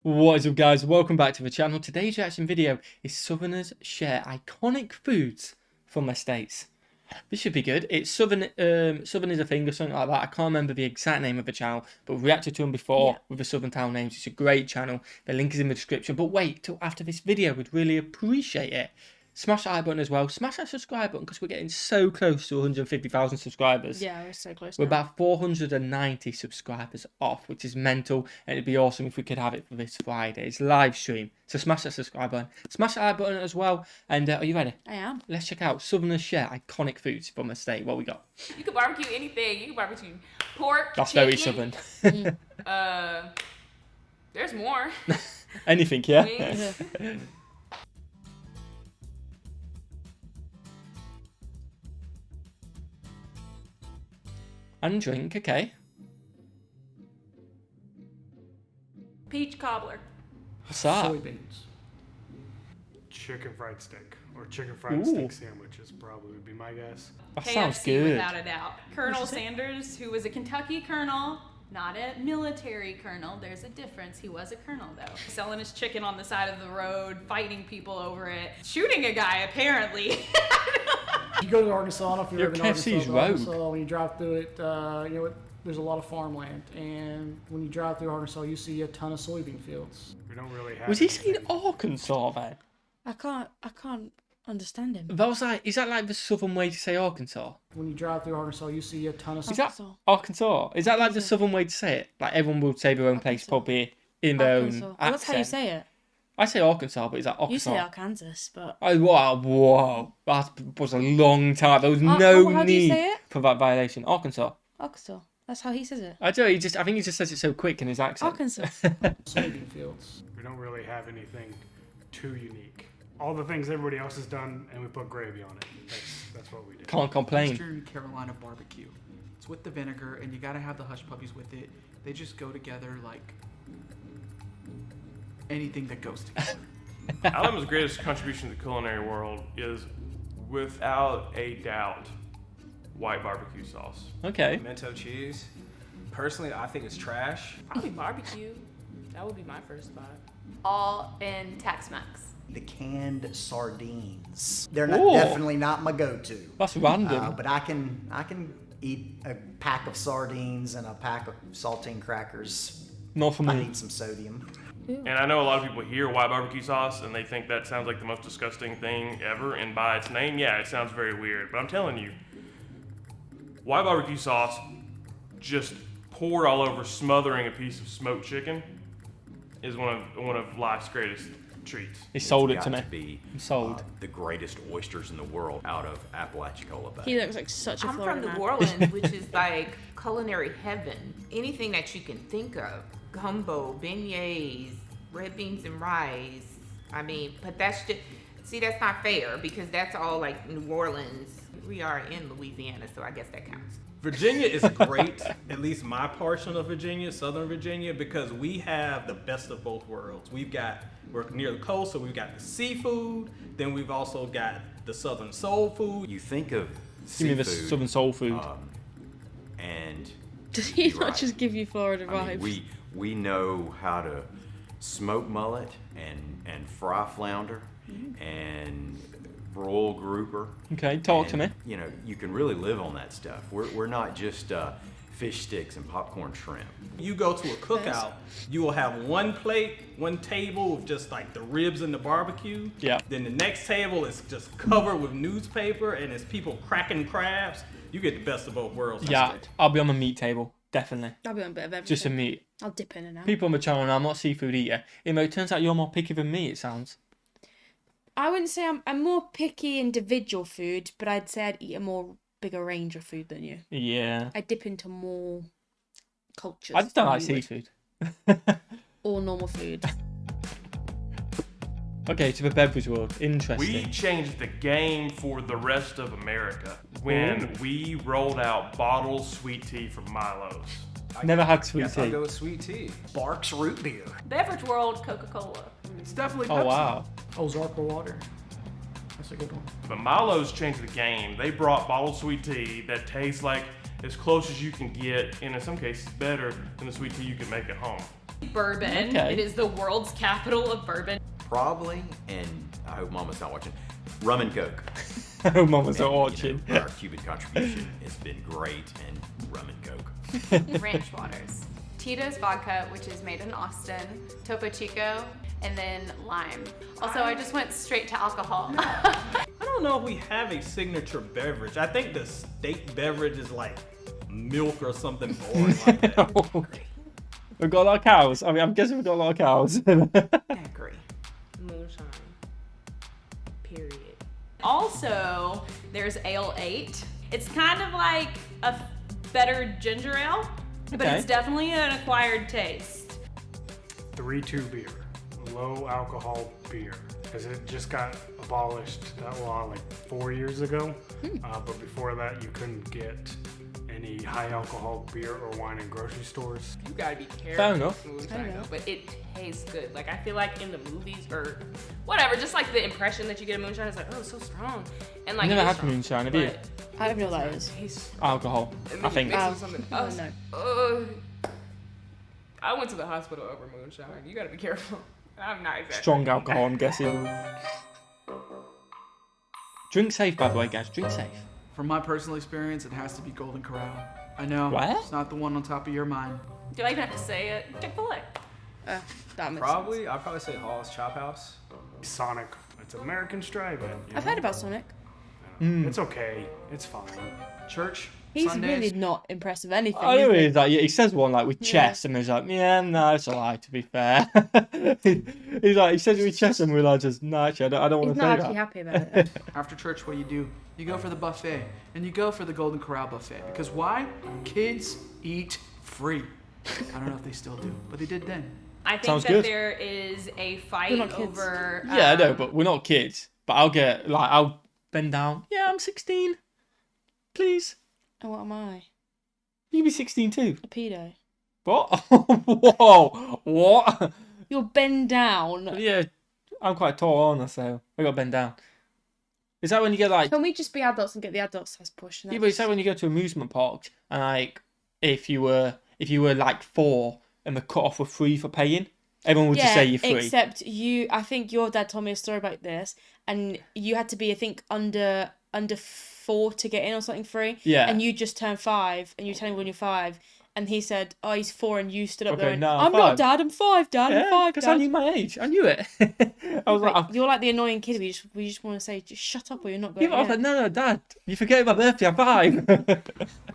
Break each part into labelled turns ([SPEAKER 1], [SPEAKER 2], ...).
[SPEAKER 1] What is up, guys? Welcome back to the channel. Today's reaction video is Southerners share iconic foods from their states. This should be good. It's Southern is a thing or something like that. I can't remember the exact name of the channel, but we reacted to them before with the Southern town names. It's a great channel. The link is in the description. But wait till after this video. We'd really appreciate it. Smash that like button as well. Smash that subscribe button because we're getting so close to 150,000 subscribers.
[SPEAKER 2] Yeah, we're so close.
[SPEAKER 1] We're about 490 subscribers off, which is mental. And it'd be awesome if we could have it for this Friday's live stream. So smash that subscribe button. Smash that like button as well. And are you ready?
[SPEAKER 2] I am.
[SPEAKER 1] Let's check out Southerners share iconic foods from the state. What we got?
[SPEAKER 3] You can barbecue anything. You can barbecue pork.
[SPEAKER 1] That's
[SPEAKER 3] chicken.
[SPEAKER 1] very Southern.
[SPEAKER 3] There's more.
[SPEAKER 1] Anything, yeah?
[SPEAKER 3] Wings.
[SPEAKER 1] And drink, okay.
[SPEAKER 3] Peach cobbler.
[SPEAKER 1] What's that?
[SPEAKER 4] Soybeans. Chicken fried steak or chicken fried steak sandwiches probably would be my guess.
[SPEAKER 1] That
[SPEAKER 3] KFC
[SPEAKER 1] sounds good.
[SPEAKER 3] without a doubt. Colonel Sanders, who was a Kentucky colonel, not a military colonel. There's a difference. He was a colonel though. Selling his chicken on the side of the road, fighting people over it, shooting a guy apparently.
[SPEAKER 4] You go to Arkansas, I don't know if you've ever been to
[SPEAKER 1] KFC's
[SPEAKER 4] Arkansas,
[SPEAKER 1] rogue.
[SPEAKER 4] when you drive through it, there's a lot of farmland, and when you drive through Arkansas, you see a ton of soybean fields. We don't really have.
[SPEAKER 1] Was he saying Arkansas then?
[SPEAKER 2] I can't understand him.
[SPEAKER 1] That was like, is that like the Southern way to say Arkansas?
[SPEAKER 4] When you drive through Arkansas, you see a ton of.
[SPEAKER 1] Is that Arkansas? Is that like the Southern way to say it? Like everyone would say their own place probably in their own accent.
[SPEAKER 2] Well, that's how you say it.
[SPEAKER 1] I say Arkansas, but is that Arkansas?
[SPEAKER 2] You say Arkansas, but
[SPEAKER 1] Oh, whoa. That was a long time. There was no
[SPEAKER 2] how do you
[SPEAKER 1] need
[SPEAKER 2] say it?
[SPEAKER 1] for that violation. Arkansas.
[SPEAKER 2] Arkansas. That's how he says it.
[SPEAKER 1] I don't know, I think he just says it so quick in his accent.
[SPEAKER 2] Arkansas.
[SPEAKER 4] soybean fields. We don't really have anything too unique. All the things everybody else has done, and we put gravy on it. That's what we do.
[SPEAKER 1] Can't complain.
[SPEAKER 5] Eastern Carolina barbecue. It's with the vinegar, and you gotta have the hush puppies with it. They just go together like anything that goes together.
[SPEAKER 6] Alabama's greatest contribution to the culinary world is, without a doubt, white barbecue sauce.
[SPEAKER 1] Okay.
[SPEAKER 7] Pimento cheese. Personally, I think it's trash.
[SPEAKER 3] Probably barbecue. That would be my first spot.
[SPEAKER 8] All in Tex-Mex.
[SPEAKER 9] The canned sardines. They're not,
[SPEAKER 1] Ooh.
[SPEAKER 9] definitely not my go-to.
[SPEAKER 1] That's random.
[SPEAKER 9] But I can eat a pack of sardines and a pack of saltine crackers.
[SPEAKER 1] Not for
[SPEAKER 9] I
[SPEAKER 1] me.
[SPEAKER 9] need some sodium.
[SPEAKER 6] And I know a lot of people hear white barbecue sauce and they think that sounds like the most disgusting thing ever. And by its name, yeah, it sounds very weird. But I'm telling you, white barbecue sauce just poured all over, smothering a piece of smoked chicken, is one of life's greatest treats.
[SPEAKER 1] He sold it
[SPEAKER 10] It's
[SPEAKER 1] to
[SPEAKER 10] got
[SPEAKER 1] me.
[SPEAKER 10] be
[SPEAKER 1] I'm sold.
[SPEAKER 10] the greatest oysters in the world out of Apalachicola Bay.
[SPEAKER 2] He looks like such a
[SPEAKER 3] I'm
[SPEAKER 2] Florida
[SPEAKER 3] from
[SPEAKER 2] man.
[SPEAKER 3] New Orleans, which is like culinary heaven. Anything that you can think of. Gumbo, beignets, red beans and rice. I mean, but that's just, see, that's not fair because that's all like New Orleans. We are in Louisiana, so I guess that counts.
[SPEAKER 11] Virginia is great, at least my portion of Virginia, Southern Virginia, because we have the best of both worlds. We're near the coast, so we've got the seafood, then we've also got the Southern soul food.
[SPEAKER 10] You think of
[SPEAKER 1] Give me the
[SPEAKER 10] seafood,
[SPEAKER 1] Southern soul food.
[SPEAKER 10] and
[SPEAKER 2] Did he
[SPEAKER 10] you're
[SPEAKER 2] not
[SPEAKER 10] right.
[SPEAKER 2] just give you Florida
[SPEAKER 10] I
[SPEAKER 2] vibes?
[SPEAKER 10] mean, we know how to smoke mullet and fry flounder and broil grouper.
[SPEAKER 1] Okay, talk to me.
[SPEAKER 10] And, you know, you can really live on that stuff. We're not just fish sticks and popcorn shrimp.
[SPEAKER 11] You go to a cookout, you will have one plate, one table with just like the ribs and the barbecue.
[SPEAKER 1] Yeah.
[SPEAKER 11] Then the next table is just covered with newspaper and it's people cracking crabs. You get the best of both worlds.
[SPEAKER 1] Yeah, I'll be on the meat table. Definitely.
[SPEAKER 2] I'll be on a bit of everything.
[SPEAKER 1] Just a meat.
[SPEAKER 2] I'll dip in and out.
[SPEAKER 1] People on the channel now, I'm not a seafood eater. It turns out you're more picky than me, it sounds.
[SPEAKER 2] I wouldn't say I'm more picky individual food, but I'd say I'd eat a more bigger range of food than you.
[SPEAKER 1] Yeah.
[SPEAKER 2] I dip into more cultures.
[SPEAKER 1] I just don't
[SPEAKER 2] than
[SPEAKER 1] like
[SPEAKER 2] you would.
[SPEAKER 1] seafood.
[SPEAKER 2] Or normal food.
[SPEAKER 1] Okay, to the beverage world. Interesting.
[SPEAKER 6] We changed the game for the rest of America when we rolled out bottled sweet tea from Milo's.
[SPEAKER 1] Never had sweet
[SPEAKER 7] Guess I'll
[SPEAKER 1] tea.
[SPEAKER 7] go with sweet tea.
[SPEAKER 9] Barks root beer.
[SPEAKER 3] Beverage world, Coca-Cola.
[SPEAKER 5] It's definitely
[SPEAKER 1] Oh,
[SPEAKER 5] Pepsi.
[SPEAKER 1] wow.
[SPEAKER 4] Ozarka water. That's a good one.
[SPEAKER 6] But Milo's changed the game. They brought bottled sweet tea that tastes like as close as you can get, and in some cases better than the sweet tea you can make at home.
[SPEAKER 8] Bourbon.
[SPEAKER 1] Okay.
[SPEAKER 8] It is the world's capital of bourbon.
[SPEAKER 10] Probably, and I hope Mama's not watching, rum and coke.
[SPEAKER 1] Oh, Mama's not
[SPEAKER 10] And,
[SPEAKER 1] watching.
[SPEAKER 10] Our Cuban contribution has been great, and rum and coke.
[SPEAKER 8] Ranch waters. Tito's vodka, which is made in Austin. Topo Chico. And then lime. Also, I just went straight to alcohol.
[SPEAKER 11] I don't know if we have a signature beverage. I think the state beverage is like milk or something boring like that.
[SPEAKER 1] We've got a lot of cows. I mean, I'm guessing we've got a lot of cows.
[SPEAKER 3] Daiquiri. Moonshine. Period.
[SPEAKER 8] Also, there's Ale 8. It's kind of like a better ginger ale, but
[SPEAKER 1] Okay.
[SPEAKER 8] it's definitely an acquired taste.
[SPEAKER 4] 3-2 beer, low alcohol beer, because it just got abolished that law like 4 years ago. But before that, you couldn't get any high alcohol beer or wine in grocery stores.
[SPEAKER 3] You gotta be careful.
[SPEAKER 1] Fair enough.
[SPEAKER 3] with
[SPEAKER 2] Fair
[SPEAKER 3] moonshine,
[SPEAKER 2] enough.
[SPEAKER 3] though, but it tastes good. Like I feel like in the movies or whatever, just like the impression that you get of moonshine is like, oh, it's so strong. And like
[SPEAKER 1] You never
[SPEAKER 3] it is
[SPEAKER 1] had
[SPEAKER 3] strong,
[SPEAKER 1] moonshine, have you?
[SPEAKER 3] but
[SPEAKER 2] I don't know what that is.
[SPEAKER 3] it tastes-
[SPEAKER 1] Alcohol,
[SPEAKER 3] and
[SPEAKER 1] I
[SPEAKER 3] then you
[SPEAKER 1] think.
[SPEAKER 3] mix it
[SPEAKER 2] Oh,
[SPEAKER 3] with something
[SPEAKER 2] I
[SPEAKER 3] else.
[SPEAKER 2] don't know.
[SPEAKER 3] I went to the hospital over moonshine. You gotta be careful. I'm not exactly.
[SPEAKER 1] Strong alcohol, I'm guessing. Drink safe, by the way, guys. Drink safe.
[SPEAKER 5] From my personal experience, it has to be Golden Corral. I know.
[SPEAKER 1] What?
[SPEAKER 5] It's not the one on top of your mind.
[SPEAKER 8] Do I even have to say it? Chick-fil-A.
[SPEAKER 2] That makes
[SPEAKER 7] Probably, I'd probably say Hall's Chop House.
[SPEAKER 4] Sonic, it's American Stripe.
[SPEAKER 2] sense. I've heard about Sonic.
[SPEAKER 4] It's okay. It's fine.
[SPEAKER 5] Church,
[SPEAKER 2] He's
[SPEAKER 5] Sundays.
[SPEAKER 2] really not impressed with anything.
[SPEAKER 1] I know
[SPEAKER 2] is he?
[SPEAKER 1] he's like, he says one like with
[SPEAKER 2] Yeah.
[SPEAKER 1] chess, and he's like, yeah, no, it's alright, to be fair. He's like, he says it with chess, and we're like, just, no, actually, I don't want
[SPEAKER 2] He's
[SPEAKER 1] to say
[SPEAKER 2] not actually
[SPEAKER 1] that.
[SPEAKER 2] happy about it.
[SPEAKER 5] After church, what do? You go for the buffet, and you go for the Golden Corral buffet. Because why? Kids eat free. I don't know if they still do, but they did then.
[SPEAKER 8] I think
[SPEAKER 1] Sounds
[SPEAKER 8] that
[SPEAKER 1] good.
[SPEAKER 8] there is a
[SPEAKER 2] We're
[SPEAKER 8] fight
[SPEAKER 2] not kids.
[SPEAKER 8] over.
[SPEAKER 1] Yeah, I know, but we're not kids. But I'll bend down. Yeah, I'm 16. Please.
[SPEAKER 2] And what am I?
[SPEAKER 1] You can be 16 too.
[SPEAKER 2] A pedo.
[SPEAKER 1] What? Whoa. What?
[SPEAKER 2] You'll bend down.
[SPEAKER 1] Yeah, I'm quite tall, aren't I? So I got to bend down. Is that when you get like...
[SPEAKER 2] Can we just be adults and get the adult size push?
[SPEAKER 1] Yeah, but it's like when you go to amusement parks and like if you were like 4 and the cut off were free for paying, everyone would just say you're free.
[SPEAKER 2] Except you, I think your dad told me a story about this, and you had to be, I think, under 4 to get in or something free.
[SPEAKER 1] Yeah.
[SPEAKER 2] And you just turned 5, and you tell him when you're 5, and he said, "Oh, he's 4," and you stood up
[SPEAKER 1] Okay,
[SPEAKER 2] there and,
[SPEAKER 1] no,
[SPEAKER 2] "I'm
[SPEAKER 1] 5.
[SPEAKER 2] not Dad, I'm 5, Dad, I'm 5,
[SPEAKER 1] because
[SPEAKER 2] Dad."
[SPEAKER 1] I knew my age. I knew it. I was
[SPEAKER 2] Right,
[SPEAKER 1] like,
[SPEAKER 2] you're like the annoying kid. We just want to say, just shut up, or you're not
[SPEAKER 1] yeah,
[SPEAKER 2] going.
[SPEAKER 1] but I was like, no, Dad, you forget my birthday. I'm 5.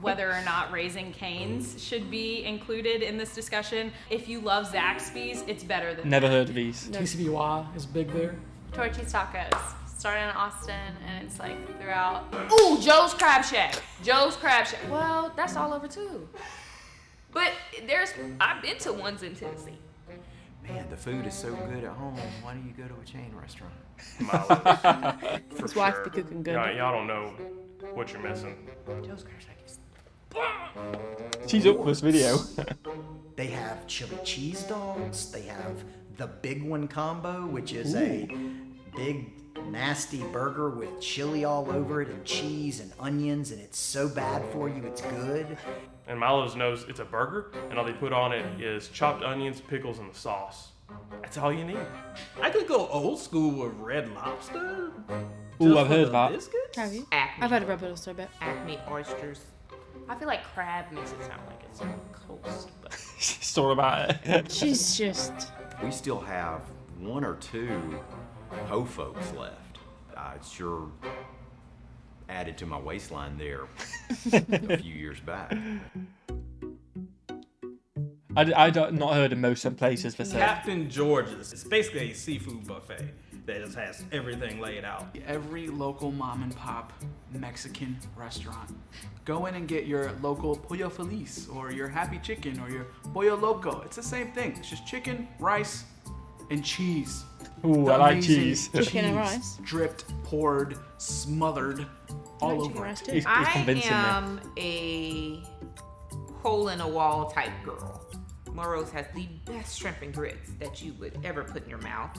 [SPEAKER 8] whether or not Raising Cane's should be included in this discussion. If you love Zaxby's, it's better than
[SPEAKER 1] Never heard of these.
[SPEAKER 12] TCBY is big there.
[SPEAKER 8] Torchy's Tacos. Started in Austin, and it's like throughout. Ooh, Joe's Crab Shack. Joe's Crab Shack. Well, that's all over too. But I've been to ones in Tennessee.
[SPEAKER 10] Man, the food is so good at home. Why do you go to a chain restaurant?
[SPEAKER 6] Milo's. For
[SPEAKER 2] His wife
[SPEAKER 6] sure.
[SPEAKER 2] be cooking good.
[SPEAKER 6] Y'all don't know what you're missing.
[SPEAKER 3] Joe's Crab Shack is.
[SPEAKER 1] She's up for this video.
[SPEAKER 9] They have chili cheese dogs. They have the big one combo, which is a big nasty burger with chili all over it and cheese and onions, and it's so bad for you, it's good.
[SPEAKER 6] And Milo's knows it's a burger, and all they put on it is chopped onions, pickles, and the sauce. That's all you need.
[SPEAKER 11] I could go old school with Red Lobster.
[SPEAKER 1] Ooh,
[SPEAKER 11] just
[SPEAKER 1] I've
[SPEAKER 11] for
[SPEAKER 1] heard
[SPEAKER 11] the
[SPEAKER 1] that.
[SPEAKER 11] biscuits.
[SPEAKER 2] Have you?
[SPEAKER 3] Acme.
[SPEAKER 2] I've had a Red Bull store bit.
[SPEAKER 3] Acme oysters. I feel like crab makes it sound like it's on the coast, but
[SPEAKER 1] She's all about it.
[SPEAKER 2] She's just.
[SPEAKER 10] We still have 1 or 2 ho folks left. I sure added to my waistline there a few years back.
[SPEAKER 1] I don't not heard of most of places for sale.
[SPEAKER 11] Captain George's. It's basically a seafood buffet that just has everything laid out.
[SPEAKER 5] Every local mom and pop Mexican restaurant. Go in and get your local pollo feliz or your happy chicken or your pollo loco. It's the same thing. It's just chicken, rice, and cheese.
[SPEAKER 1] Ooh,
[SPEAKER 5] The
[SPEAKER 1] I like
[SPEAKER 5] amazing
[SPEAKER 1] cheese.
[SPEAKER 2] Chicken and rice.
[SPEAKER 5] Dripped, poured, smothered all
[SPEAKER 2] like chicken
[SPEAKER 5] over
[SPEAKER 2] rice
[SPEAKER 5] it.
[SPEAKER 2] too.
[SPEAKER 1] It's
[SPEAKER 3] I
[SPEAKER 1] convincing me.
[SPEAKER 3] am a hole in a wall type girl. Moro's has the best shrimp and grits that you would ever put in your mouth.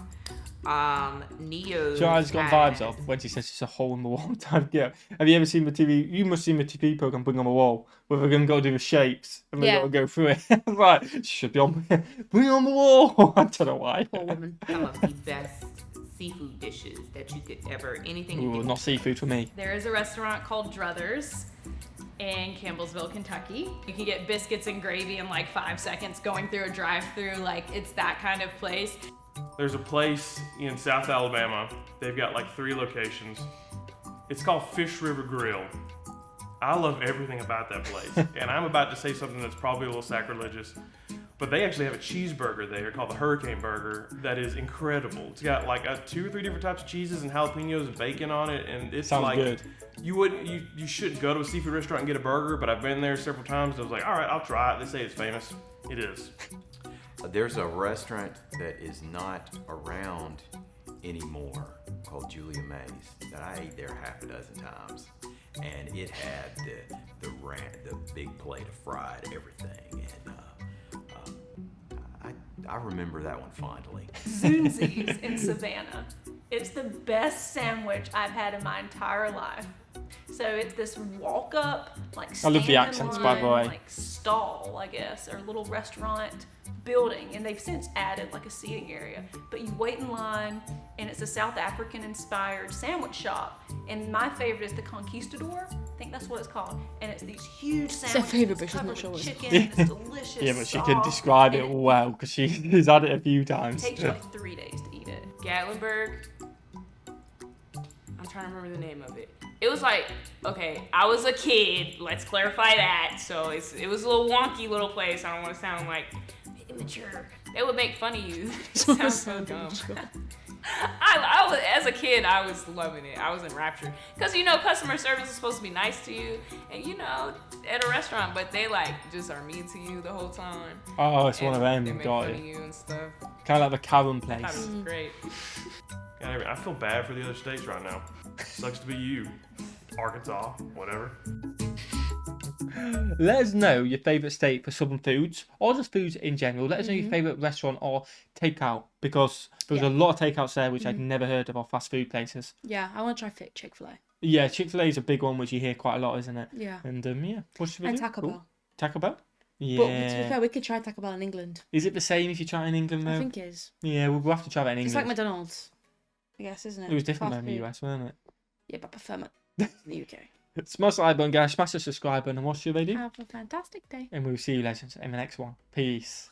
[SPEAKER 3] Neo's
[SPEAKER 1] So I just got vibes of when she says it's a hole in the wall type girl. Have you ever seen the TV? You must have seen the TV program Bring on the Wall, where they're going to go do the shapes and they're
[SPEAKER 2] Yeah.
[SPEAKER 1] going to go through it. Right, she should be on Bring on the Wall. I don't know why.
[SPEAKER 2] Poor woman.
[SPEAKER 3] some of the best seafood dishes that you could ever, anything you
[SPEAKER 1] Ooh,
[SPEAKER 3] could
[SPEAKER 1] not seafood for me.
[SPEAKER 8] There is a restaurant called Druthers in Campbellsville, Kentucky. You can get biscuits and gravy in like 5 seconds going through a drive-through. Like, it's that kind of place.
[SPEAKER 6] There's a place in South Alabama. They've got like 3 locations. It's called Fish River Grill. I love everything about that place. And I'm about to say something that's probably a little sacrilegious, but they actually have a cheeseburger there called the Hurricane Burger that is incredible. It's got like 2 or 3 different types of cheeses and jalapenos and bacon on it, and it's
[SPEAKER 1] Sounds
[SPEAKER 6] like
[SPEAKER 1] good.
[SPEAKER 6] you shouldn't go to a seafood restaurant and get a burger, but I've been there several times. And I was like, all right, I'll try it. They say it's famous. It is.
[SPEAKER 10] There's a restaurant that is not around anymore called Julia May's that I ate there half a dozen times, and it had the big plate of fried everything, and I remember that one fondly.
[SPEAKER 13] Zoonzi's in Savannah. It's the best sandwich I've had in my entire life. So it's this walk up, like
[SPEAKER 1] I love the
[SPEAKER 13] stand in
[SPEAKER 1] accents, by the
[SPEAKER 13] line,
[SPEAKER 1] way.
[SPEAKER 13] like stall, I guess, or little restaurant building, and they've since added like a seating area. But you wait in line, and it's a South African inspired sandwich shop. And my favorite is the Conquistador. I think that's what it's called. And it's these huge
[SPEAKER 2] her
[SPEAKER 13] sandwiches
[SPEAKER 2] favourite, but she's
[SPEAKER 13] covered
[SPEAKER 2] not sure
[SPEAKER 13] with
[SPEAKER 2] what it's
[SPEAKER 13] chicken. And it's delicious.
[SPEAKER 1] Yeah, but she can
[SPEAKER 13] sauce,
[SPEAKER 1] describe it
[SPEAKER 13] and
[SPEAKER 1] well because she's had it a few times.
[SPEAKER 13] It takes you like 3 days to eat it.
[SPEAKER 8] Gatlinburg. I'm trying to remember the name of it. It was like, okay, I was a kid. Let's clarify that. So it was a little wonky little place. I don't want to sound like immature. They would make fun of you. It sounds so dumb. I was, as a kid, I was loving it. I was enraptured. Because, customer service is supposed to be nice to you. And, at a restaurant, but they, just are mean to you the whole time.
[SPEAKER 1] Oh, it's one of them.
[SPEAKER 8] They make
[SPEAKER 1] Got
[SPEAKER 8] fun
[SPEAKER 1] it.
[SPEAKER 8] of you and stuff.
[SPEAKER 1] Kind of like the Karen
[SPEAKER 8] I thought it
[SPEAKER 1] place.
[SPEAKER 8] was great.
[SPEAKER 6] I feel bad for the other states right now. Sucks to be you. Arkansas, whatever.
[SPEAKER 1] Let us know your favourite state for southern foods or just foods in general. Let us know your favourite restaurant or takeout because there's a lot of takeouts there which I'd never heard of or fast food places.
[SPEAKER 2] Yeah, I want to try Chick-fil-A.
[SPEAKER 1] Yeah, Chick-fil-A is a big one which you hear quite a lot, isn't it?
[SPEAKER 2] Yeah.
[SPEAKER 1] And yeah, what should we
[SPEAKER 2] And
[SPEAKER 1] do?
[SPEAKER 2] Taco Bell.
[SPEAKER 1] Taco Bell?
[SPEAKER 2] But to be
[SPEAKER 1] Yeah.
[SPEAKER 2] fair, we could try Taco Bell in England.
[SPEAKER 1] Is it the same if you try it in England though?
[SPEAKER 2] I think it is.
[SPEAKER 1] Yeah, we'll have to try that in
[SPEAKER 2] It's
[SPEAKER 1] England.
[SPEAKER 2] like McDonald's, I guess, isn't it?
[SPEAKER 1] It was different
[SPEAKER 2] Fast
[SPEAKER 1] though in the
[SPEAKER 2] food.
[SPEAKER 1] US, wasn't it?
[SPEAKER 2] Yeah, but I prefer the UK.
[SPEAKER 1] Smash the like button, guys. Smash the subscribe button, and what should they do?
[SPEAKER 2] Have a fantastic day.
[SPEAKER 1] And we'll see you legends in the next one. Peace.